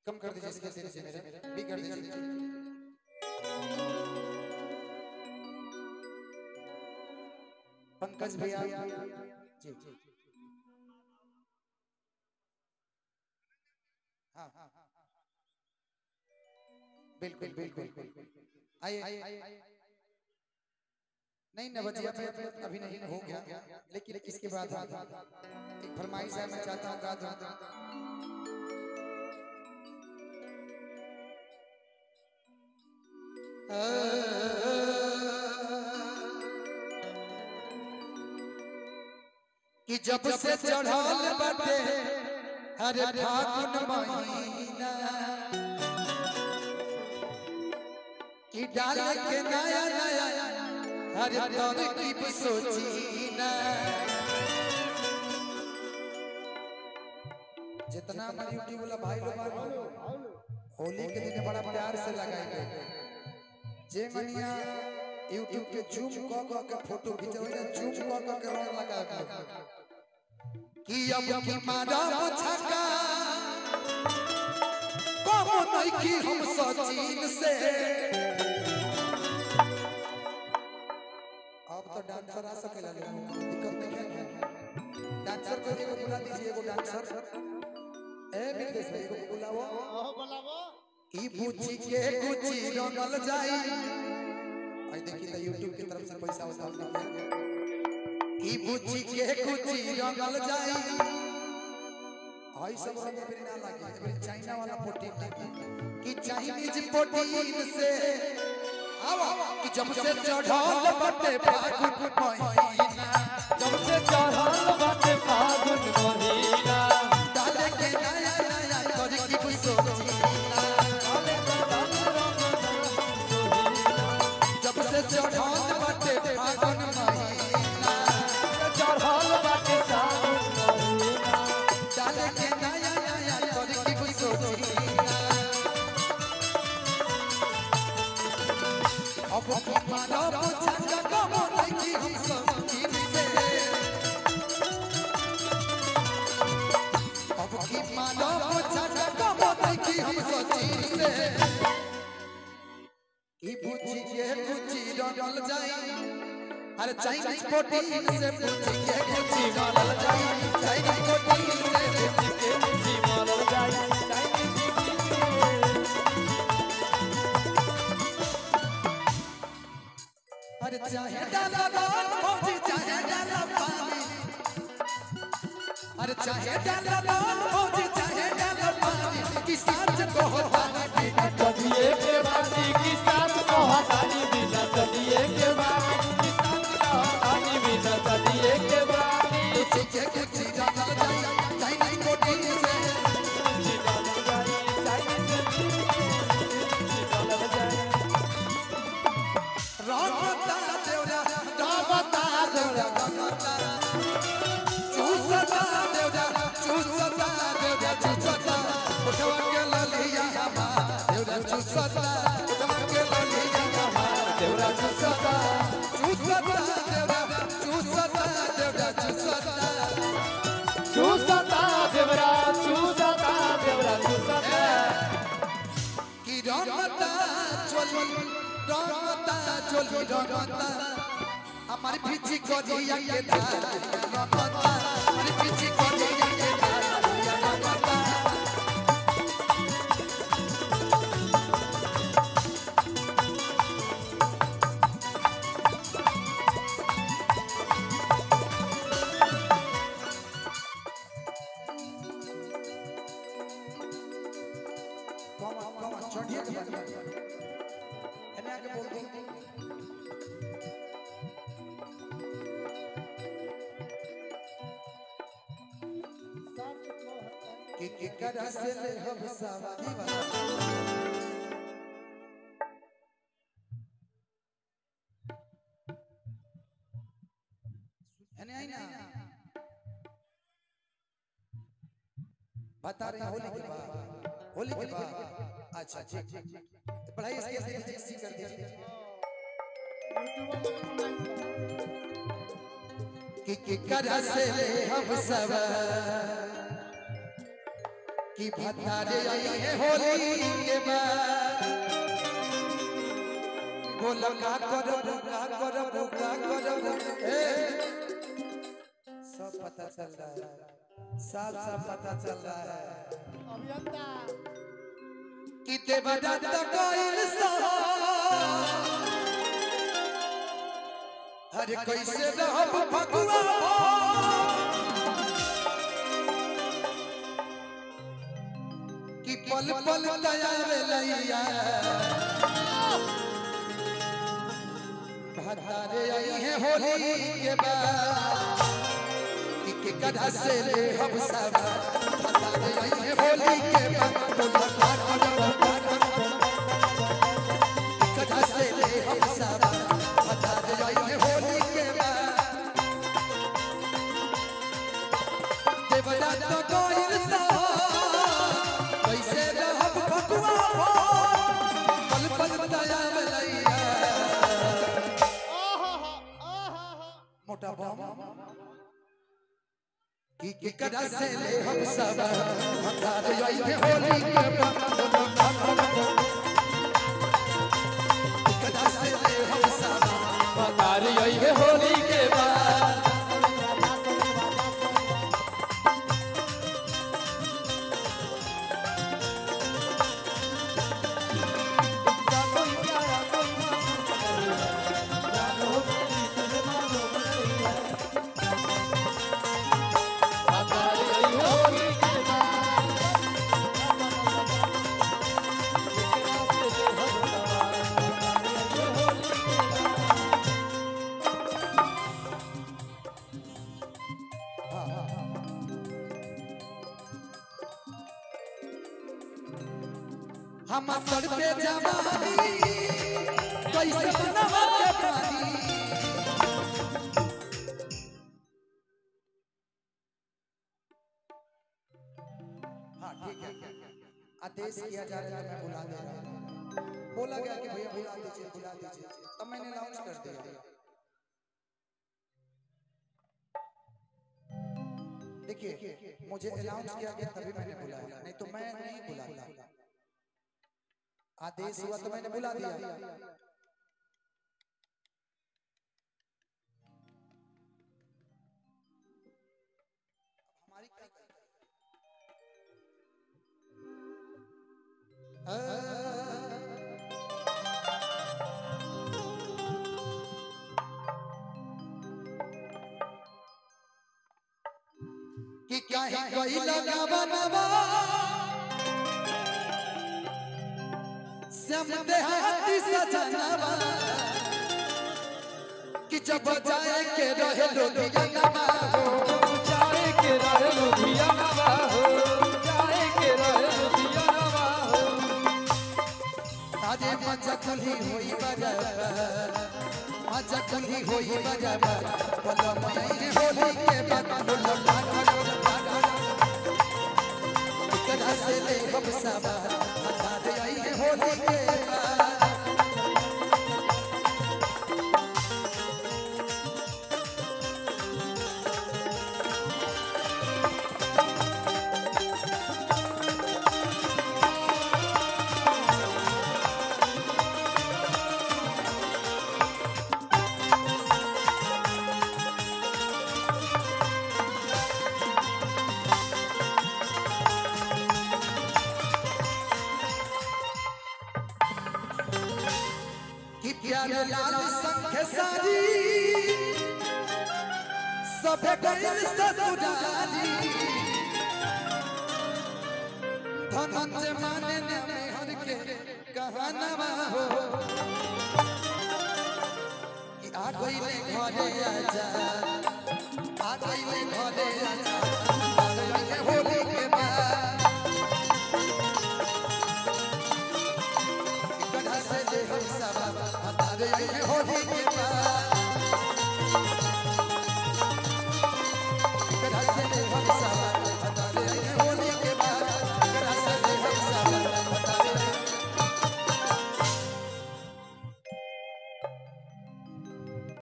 कम कर दीजिए इसके तेरे से मेरे भी कर दीजिए। पंकज भैया जी हाँ बिल्कुल बिल्कुल आइए। नहीं नवजिया अभी नहीं हो गया, लेकिन इसके बाद एक फरमाइश है, मैं चाहता हूँ गा दूं। कि जब से चढ़ल बाटे हरे फागुन महीना, कि डाल के नया नया हरे तरकीब सोचीना। जितना हमारे यूट्यूब वाला भाई लोग होली के दिन बड़ा प्यार से लगाए जे मनिया यूट्यूब पे जूम क के फोटो खिंचवाइले, जूम क के रंग लगा कि अब की मारा छक्का कम नहीं की हम सचिन से। अब तो डांसर आ सकेला, दिक्कत नहीं है। डांसर को एगो बुला दीजिए, एगो डांसर ए मितेश भाई को बुलाओ। ई पूछी के कुची रंगल जाई, आई देखी तो YouTube की तरफ से पैसा होता है। ई पूछी के कुची रंगल जाई, आई सब रंग फिर ना लागे, फिर चाइना वाला प्रोटीन लागे कि चाइनीज प्रोटीन से आवा कि जब से चढ़ल बाटे फागुन महीना, जब से चढ़ल बाटे फागुन महीना, डाले के नया नया तरकीब सोचीना। जब से चढ़ल बाटे फागुन महीना, चढ़ल बाटे फागुन महीना, डाले के नया नया तरकीब सोचीना। अब की मानव छंगा कम नहीं हम सब चीज से, अब की मानव छंगा कम नहीं हम सब चीज से। ई पूछी के कुची रंगल जाई, अरे चाइनीज प्रोटीन से पूछी के कुची रंगल जाई, चाइनीज प्रोटीन से पूछी के कुची मारल जाई, अरे चाहे डाला बात भौजी चाहे डाला पानी, अरे चाहे डाला बात भौजी चाहे डाला पानी, कि साच को होता है चलिए के बाती की साथ को हटानी बिना, चलिए के बाती की साथ को हटानी बिना, चलिए के बाती पूछी के कुची रंगल जाई, चाइनीज प्रोटीन से कुची डालल जाई, चाइनीज कुची डालल जाई। रंगता देवरा रंगता देवरा रंगता चूसता देवरा चूसता देवरा चूसता उठवा के ललिया हमार देवरा चूसता उठवा के ललिया हमार देवरा चूसता चूसता देवरा चूसता देवरा चूसता चूसता देवरा चूसता देवरा चूसता कि रंगता चोली रंगता चोली रंगता हमारी पीछे कोरिया के धार रंगता, हमारी पीछे कोरिया के धार रंगता। कौन चढ़िए के बारे में एने आके बोल दो कि केकरा से ले हम सवारी वाला एने आई ना बता रहे होली के बाद, होली के बाद अच्छा ठीक पढ़ाई इसके कर दीजिए कि केकरा से ले हम सवारी कि भतारे आई है होली के बाद बोला का करब सब पता चल रहा है, साफ पता चल रहा है अभियंता कि देवदत्त कोइल सा हर कैसे रहब भगवा कि पल पल दयावे लैया भतारे आई है होली के बाद कि कदा से ले हम सब भतारे आई है होली के बाद कदा से ले हम सब भतारे आई है होली के बाद देवदत्त कोइल सा कैसे रहब भगवा पल पल दयावे लैया मोटा बम कि कदा से ले हम सब भतारे आई है होली के बाद कदा से ले हम सब भतारे आई है होली के बाद हम सर पे जवानी कैसे बनवा के पानी हाँ ठीक है आदेश किया जा रहा है मैं बुला दे रहा हूँ बोला गया कि भैया बुला दीजिए तब मैंने अनाउंस कर दिया देखिए मुझे अनाउंस किया गया तभी मैंने बुलाया नहीं तो मैं नहीं बुलाता आदेश हुआ तो मैंने बुला दिया हमारी क्या कि काहे कोई लगावा नवा श्याम देहाती सजनवा कि जब जाए के रहे लुधियानवा हो जाए के रहे लुधियानवा हो जाए के रहे लुधियानवा हो अरे मजा कुल्ही होई बजावा मजा कुल्ही होई बजावा बोलो मैं होली के बाद बोलो कदा से ले हम सब भतारे आई है होली के बाद प्यारे लाल संग सारी सब गइल ससुरारी धनंजय माने ने हर के कहानवा हो कि आ गइले घरे आजा आ गइले घरे